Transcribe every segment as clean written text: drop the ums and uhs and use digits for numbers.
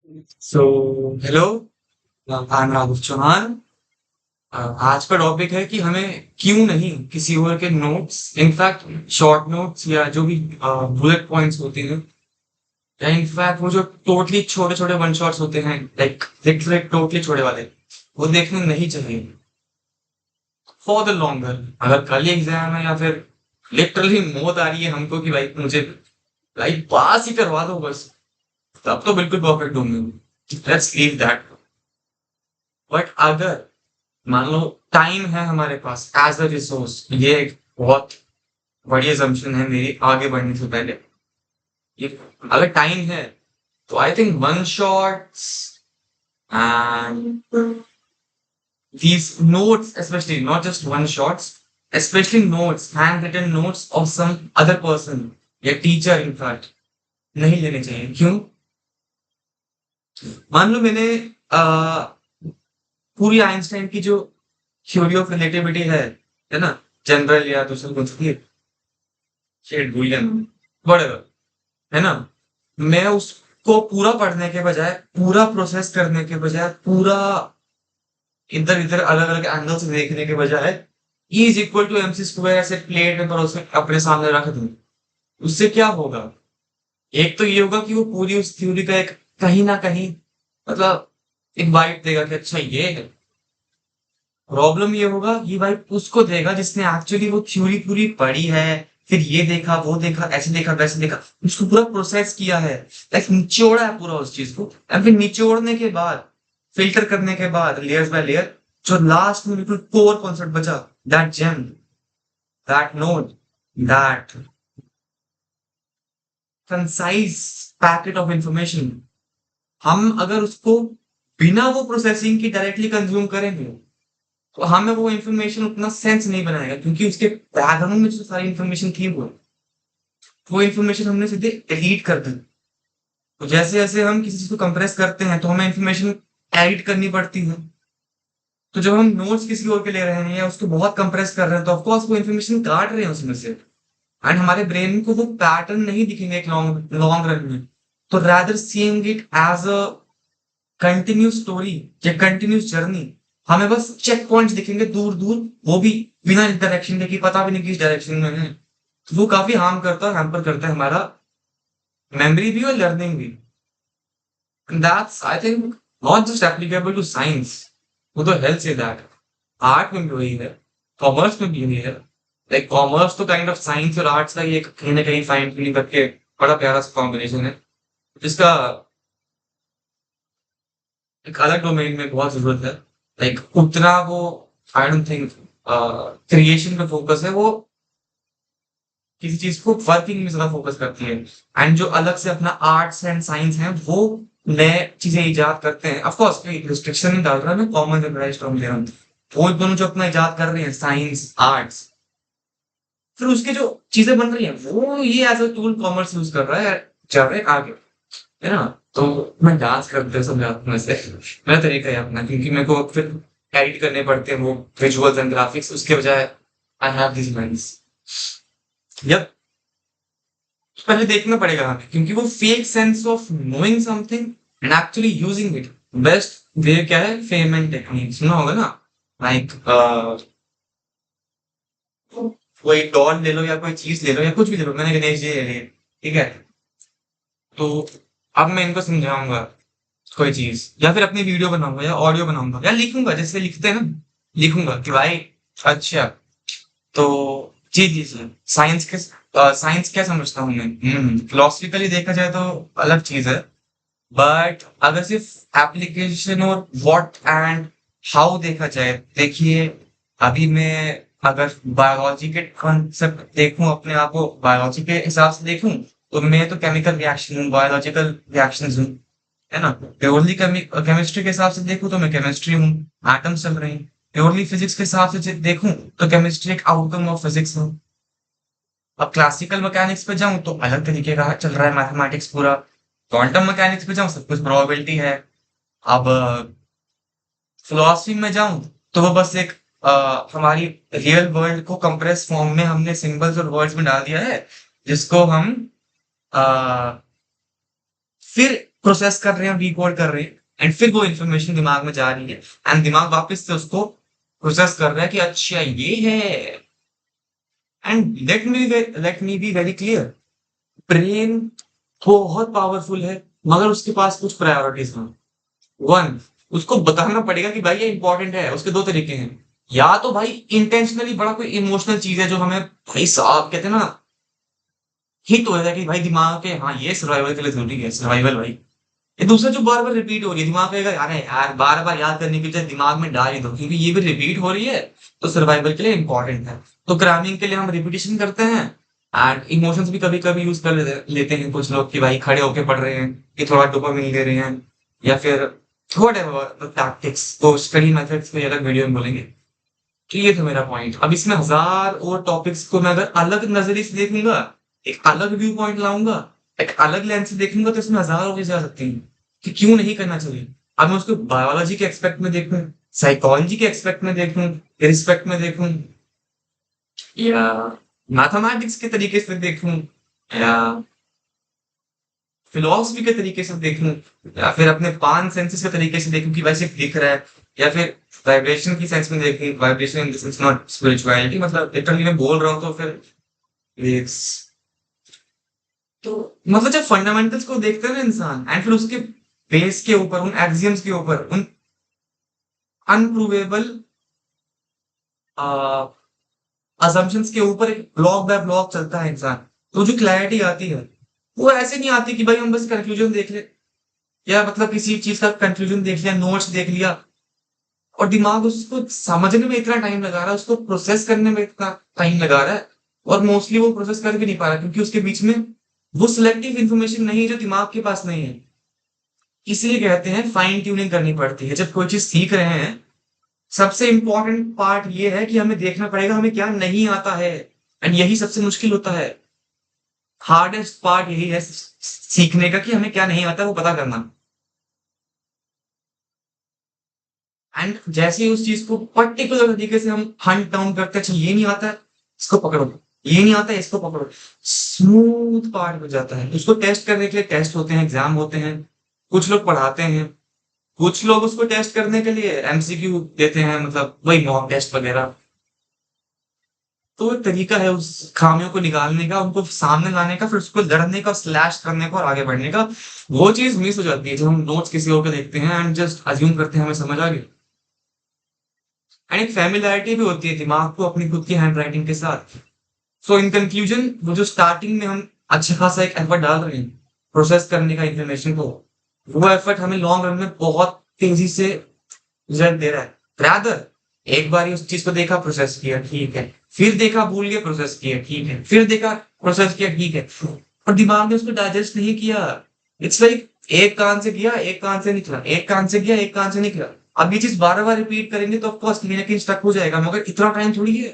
So hello, I am Rahul Chauhan. आज का topic है कि हमें क्यों नहीं किसी और के नोट्स, इनफैक्ट शॉर्ट नोट्स या जो भी बुलेट पॉइंट्स होते हैं, या इनफैक्ट वो जो टोटली छोटे छोटे वन शॉट्स होते हैं, लाइक लिटरली टोटली छोटे वाले, वो देखने नहीं चाहिए फॉर द लॉन्गर। अगर कल एग्जाम है या फिर लिटरली मौत आ रही है हमको कि भाई मुझे भाई पास ही करवा दो बस, तब तो बिल्कुल परफेक्ट होंगे। Let's leave that. बट अगर मान लो टाइम है हमारे पास एज अ रिसोर्स, ये एक बहुत बड़ी assumption है मेरी आगे बढ़ने से पहले। ये अगर टाइम है तो I think one shots and these notes, especially not just one shots, especially notes, handwritten notes of some other person या टीचर इनफैक्ट नहीं लेने चाहिए। क्यों? मान लो मैंने अ, पूरी आइंस्टाइन की जो थ्योरी ऑफ रिलेटिविटी है ना, जनरल या दूसरे कुछ की शेड भूल गया, whatever, है ना, मैं उसको पूरा पढ़ने के बजाय, पूरा प्रोसेस करने के बजाय, पूरा इधर इधर अलग अलग एंगल से देखने के बजाय E is equal to M C square ऐसे प्लेट में परोस के अपने सामने रख दूं, उससे क्या होगा? एक तो ये होगा कि वो पूरी उस थ्योरी का एक कहीं ना कहीं मतलब एक वाइब देगा कि अच्छा ये है। प्रॉब्लम ये होगा कि भाई उसको देगा जिसने एक्चुअली वो थ्योरी पूरी पढ़ी है, फिर ये देखा वो देखा ऐसे देखा वैसे देखा, उसको पूरा प्रोसेस किया है, लाइक निचोड़ा है पूरा उस चीज को, और फिर निचोड़ने के बाद, फिल्टर करने के बाद लेयर्स बाय लेयर, जो लास्ट में बिल्कुल कोर कॉन्सेप्ट बचा, that gem, that note, that concise packet of information, हम अगर उसको बिना वो प्रोसेसिंग की डायरेक्टली कंज्यूम करेंगे तो हमें वो इन्फॉर्मेशन उतना सेंस नहीं बनाएगा, क्योंकि उसके बैकग्राउंड में जो सारी इन्फॉर्मेशन थी वो इन्फॉर्मेशन हमने सीधे डिलीट कर दी। तो जैसे जैसे हम किसी चीज को कंप्रेस करते हैं तो हमें इन्फॉर्मेशन एडिट करनी पड़ती है। तो जब हम नोट्स किसी और के ले रहे हैं या उसको बहुत कंप्रेस कर रहे हैं तो ऑफकोर्स वो इन्फॉर्मेशन काट रहे हैं उसमें से, एंड हमारे ब्रेन को वो पैटर्न नहीं दिखेंगे एक लॉन्ग लॉन्ग रन में। तो rather seeing it as a continuous story या कंटिन्यूस जर्नी, हमें बस चेक पॉइंट्स दिखेंगे दूर दूर, वो भी बिना डायरेक्शन के, कि पता भी नहीं किस डायरेक्शन में है। तो वो काफी हार्म करता है, हैम्पर करता है हमारा मेमोरी भी और लर्निंग भी। That's I think not just applicable to science, वो तो हेल्थ से दैट, आर्ट में भी वही है, कॉमर्स में भी वही है। लाइक कॉमर्स तो काइंड ऑफ साइंस और आर्ट्स का ही एक कहीं ना कहीं फाइन ट्यूनिंग करके बड़ा प्यारा सा कॉम्बिनेशन है, जिसका एक अलग डोमेन में बहुत जरूरत है। लाइक उतना वो आई डोंट थिंक क्रिएशन पे फोकस है, वो किसी चीज को वर्किंग में ज्यादा फोकस करती है। एंड जो अलग से अपना आर्ट्स एंड साइंस है वो नए चीजें इजाद करते हैं, ऑफ कोर्स कोई रिस्ट्रिक्शन नहीं डाल रहा, मैं कॉमन जनरलाइज टर्म दे रहा हूँ। वो दोनों जो अपना इजाद कर रहे हैं, साइंस आर्ट्स, फिर उसके जो चीजें बन रही हैं वो ये as a tool commerce use कर रहा है, चल रहे हैं आगे, है ना। तो मैं डांस करते समझाता हूँ ऐसे, मेरा तरीका है अपना, क्योंकि मेरे को फिर एडिट करने पड़ते हैं वो विजुअल्स एंड ग्राफिक्स, उसके बजाय I have this minds. Yup, पहले देखना पड़ेगा हमें, क्योंकि वो fake sense of knowing something and actually using it, best way क्या है, फेम एंड टेक्निक सुना होगा ना। लाइक कोई डॉल ले लो या कोई चीज ले लो या कुछ भी ले लो, मैंने गणेश जी ले लिए, ठीक है, तो अब मैं इनको समझाऊंगा कोई चीज, या फिर अपनी वीडियो बनाऊंगा या ऑडियो बनाऊंगा या लिखूंगा, जैसे लिखते हैं ना, लिखूंगा कि भाई अच्छा, तो जी जी जी, साइंस के साइंस क्या समझता हूँ मैं, फिलोसफिकली देखा जाए तो अलग चीज है, बट अगर सिर्फ एप्लीकेशन और व्हाट एंड हाउ देखा जाए, देखिए अभी मैं अगर बायोलॉजी के कॉन्सेप्ट देखूं, अपने आप को बायोलॉजी के हिसाब से देखूं, तो मैं तो केमिकल रिएक्शन हूँ, बायोलॉजिकल रिएक्शन हूँ, है ना। प्योरली केमिस्ट्री के हिसाब से देखूं तो मैं केमिस्ट्री हूँ, एटम्स चल रहे हैं। प्योरली फिजिक्स के हिसाब से देखूं तो केमिस्ट्री एक आउटकम ऑफ फिजिक्स है। अब क्लासिकल मैकेनिक्स पे जाऊं तो अलग तरीके का चल रहा है मैथमेटिक्स पूरा। क्वांटम मैकेनिक्स पे जाऊं सब कुछ प्रोबेबिलिटी है। अब फिलोसफी में जाऊं तो वो बस एक हमारी रियल वर्ल्ड को कंप्रेस फॉर्म में हमने सिंबल्स और वर्ड्स में डाल दिया है, जिसको हम अ, फिर प्रोसेस कर रहे हैं, डिकोड कर रहे हैं, एंड फिर वो इन्फॉर्मेशन दिमाग में जा रही है, एंड दिमाग वापस से उसको प्रोसेस कर रहा है कि अच्छा ये है। And let me be very clear, brain बहुत पावरफुल है, मगर उसके पास कुछ प्रायोरिटीज हैं। वन, उसको बताना पड़ेगा कि भाई ये इंपॉर्टेंट है। उसके दो तरीके हैं, या तो भाई इंटेंशनली बड़ा कोई इमोशनल चीज है जो हमें भाई साहब कहते हैं ना, हिट हो जाता है कि भाई दिमाग के, हाँ ये सर्वाइवल के लिए जरूरी है, सर्वाइवल भाई। ये दूसरा जो बार बार रिपीट हो रही है, दिमाग कहेगा अरे यार बार बार याद करने की बजाय दिमाग में डाल ही दो, क्योंकि ये भी रिपीट हो रही है, तो सर्वाइवल के लिए इंपॉर्टेंट है। तो क्राइमिंग के लिए हम रिपीटिशन करते हैं, एंड इमोशंस भी कभी कभी यूज कर लेते हैं कुछ लोग कि भाई खड़े होके पढ़ रहे हैं कि थोड़ा डोपामिन ले रहे हैं, या फिर व्हाटएवर टैक्टिक्स, तो स्टडी मेथड्स को अलग वीडियो में बोलेंगे। तो ये था मेरा पॉइंट। अब इसमें हजार और टॉपिक्स को मैं अगर अलग नजरिए से देखूंगा, एक अलग व्यू पॉइंट लाऊंगा, एक अलग लेंस से देखूंगा, तो इसमें हजारों चीजें आ सकती हैं कि क्यों नहीं करना चाहिए। अब मैं उसको बायोलॉजी के एक्सपेक्ट में देखूं, साइकोलॉजी के एक्सपेक्ट में देखूं, रिस्पेक्ट में देखूं, या मैथमेटिक्स के तरीके से देखूं, या फिलोसफी के तरीके से देखूं, या फिर अपने पांच सेंसेस के तरीके से देखूं कि वैसे दिख रहा है, या फिर वाइब्रेशन की सेंस में देखूं, vibration in the sense not spirituality, मतलब लिटरली मैं बोल रहा हूं तो फिर it's- तो मतलब जब फंडामेंटल्स को देखते हैं ना इंसान, एंड फिर उसके बेस के ऊपर, उन एक्सियम्स के ऊपर, उन अनप्रूवेबल असम्पशंस के ऊपर एक ब्लॉक बाय ब्लॉक चलता है इंसान, तो जो क्लैरिटी आती है वो ऐसे नहीं आती कि भाई हम बस कंफ्यूजन देख ले, या मतलब किसी चीज का कंफ्यूजन देख लिया, नोट्स देख लिया, और दिमाग उसको समझने में इतना टाइम लगा रहा है, उसको प्रोसेस करने में इतना टाइम लगा रहा है, और मोस्टली वो प्रोसेस कर भी नहीं पा रहा क्योंकि उसके बीच में वो सिलेक्टिव इंफॉर्मेशन नहीं है जो दिमाग के पास नहीं है। इसलिए कहते हैं फाइन ट्यूनिंग करनी पड़ती है जब कोई चीज सीख रहे हैं। सबसे इंपॉर्टेंट पार्ट ये है कि हमें देखना पड़ेगा हमें क्या नहीं आता है, एंड यही सबसे मुश्किल होता है। हार्डेस्ट पार्ट यही है सीखने का, कि हमें क्या नहीं आता वो पता करना। एंड जैसे ही उस चीज को पर्टिकुलर तरीके से हम हंट डाउन करते हैं, अच्छा ये नहीं आता है इसको पकड़ो, ये नहीं आता है इसको पकड़ो, स्मूथ पार्ट हो जाता है। उसको टेस्ट करने के लिए टेस्ट होते हैं, एग्जाम होते हैं, कुछ लोग पढ़ाते हैं, कुछ लोग उसको टेस्ट करने के लिए एमसीक्यू देते हैं, मतलब वही मॉक टेस्ट वगैरह। तो एक तरीका है उस खामियों को निकालने का, उनको सामने लाने का, फिर उसको लड़ने का, स्लैश करने का और आगे बढ़ने का। वो चीज मिस हो जाती है जब हम नोट्स किसी और के देखते हैं एंड जस्ट अज्यूम करते हैं हमें समझ आ गया। एंड एक फैमिलियरिटी भी होती है दिमाग को अपनी खुद की हैंड राइटिंग के साथ। सो इन कंक्लूजन, वो जो स्टार्टिंग में हम अच्छा खासा एक एफर्ट डाल रहे हैं प्रोसेस करने का इंफॉर्मेशन को, वो एफर्ट हमें लॉन्ग रन में बहुत तेजी से रिजल्ट दे रहा है। रादर एक बार ही उस चीज को देखा, प्रोसेस किया, ठीक है, फिर देखा, भूल गया, प्रोसेस किया, ठीक है, फिर देखा, प्रोसेस किया, ठीक है, और दिमाग ने उसको डाइजेस्ट नहीं किया। इट्स लाइक एक कान से किया, एक कान से निकला, एक कान से किया, एक कान से निकला। अब ये चीज बार बार रिपीट करेंगे तो ऑफकोर्स कहीं ना कहीं स्टक हो जाएगा, मगर इतना टाइम थोड़ी है।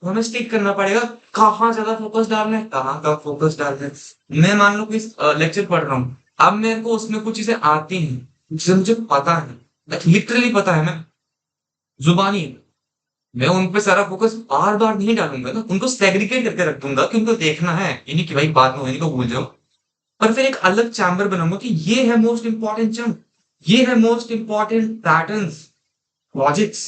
तो हमें स्टिक करना पड़ेगा, कहाँ ज्यादा फोकस डालना है, कहाँ कम फोकस डालना है। मैं मान लो कोई लेक्चर पढ़ रहा हूँ, अब मेरे को उसमें कुछ चीजें आती हैं जिसे मुझे पता है, लिटरली पता है, मैं जुबानी, मैं उन पे सारा फोकस बार बार नहीं डालूंगा ना, उनको सेग्रीगेट करके रख दूंगा कि उनको देखना है, ये नहीं कि भाई बाद में इनको भूल जाओ। पर फिर एक अलग चैम्बर बनाऊंगा कि ये है मोस्ट इंपॉर्टेंट चंक, ये है मोस्ट इंपॉर्टेंट पैटर्न्स, लॉजिक्स,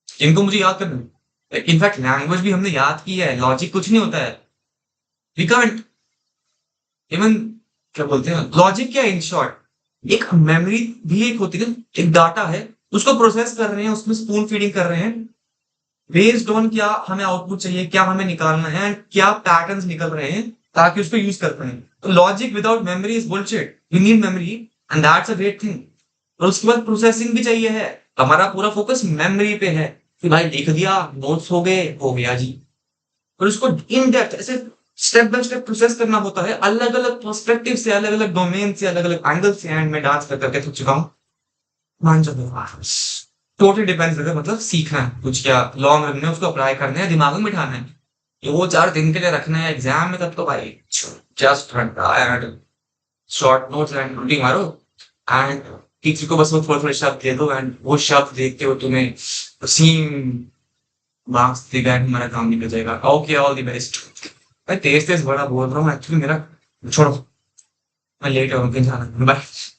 जिनको मुझे याद करना है। इनफैक्ट लैंग्वेज भी हमने याद की है, लॉजिक कुछ नहीं होता है। वी कांट इवन, क्या बोलते हैं लॉजिक, क्या इन शॉर्ट एक मेमोरी भी एक होती है, एक डाटा है, उसको प्रोसेस कर रहे हैं, उसमें स्पून फीडिंग कर रहे हैं बेस्ड ऑन क्या हमें आउटपुट चाहिए, क्या हमें निकालना है, क्या पैटर्न्स निकल रहे हैं, ताकि उसको यूज कर पाए। तो logic without memory is bullshit, you need memory, and that's a great thing. और उसके बाद प्रोसेसिंग भी चाहिए है। हमारा पूरा फोकस मेमोरी पे है कि भाई लिख दिया, नोट्स हो गए, हो गया जी। और उसको इन डेप्थ ऐसे स्टेप बाय स्टेप प्रोसेस करना होता है, अलग अलग पर्सपेक्टिव से, अलग अलग डोमेन से, अलग अलग एंगल से। एंड मैं डांस कर करके थक चुका हूँ, मान जाओ। टोटली डिपेंड्स करता है, मतलब सीखना है कुछ, क्या लॉन्ग रन में उसको अप्लाई करना है, दिमाग में बिठाना है। ये वो 4 दिन के लिए रखना है एग्जाम में, तब तो भाई जस्ट ठंडा and short notes and routine मारो, एंड टीचर को बस वो थोड़े थोड़े शब्द दे दो, एंड वो शब्द देख के वो तुम्हें सीम मार्क्स देगा, एंड हमारा काम निकल जाएगा। Okay, all the best. मैं तेज तेज बड़ा बोल रहा हूँ एक्चुअली, मेरा छोड़ो। मैं लेट हो गया, जाना है, बाय।